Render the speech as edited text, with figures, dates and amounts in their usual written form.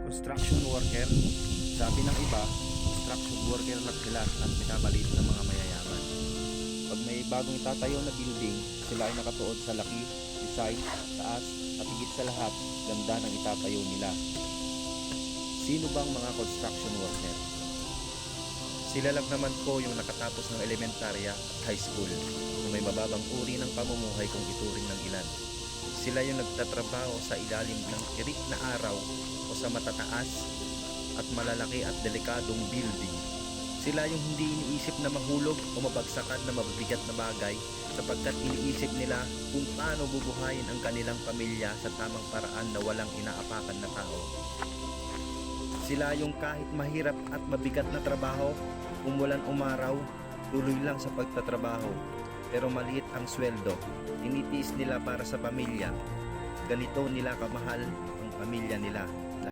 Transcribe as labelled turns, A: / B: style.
A: Construction worker. Sabi ng iba, construction worker lang sila at pinamaliit ng mga mayayaman. Pag may bagong tatayo na building, sila ay nakatuon sa laki, design, taas, at higit sa lahat, ganda ng itatayo nila. Sino bang mga construction worker? Sila lang naman po yung nakatapos ng elementarya at high school na may mababang uri ng pamumuhay kung ituring ng ilan. Sila yung nagtatrabaho sa ilalim ng tirik na araw o sa matataas at malalaki at delikadong building. Sila yung hindi iniisip na mahulog o mabagsakan na mabibigat na bagay sapagkat iniisip nila kung paano bubuhayin ang kanilang pamilya sa tamang paraan na walang inaapakan na tao. Sila yung kahit mahirap at mabigat na trabaho, umulan umaraw, tuloy lang sa pagtatrabaho. Pero maliit ang sweldo, tinitiis nila para sa pamilya. Ganito nila kamahal ang pamilya nila.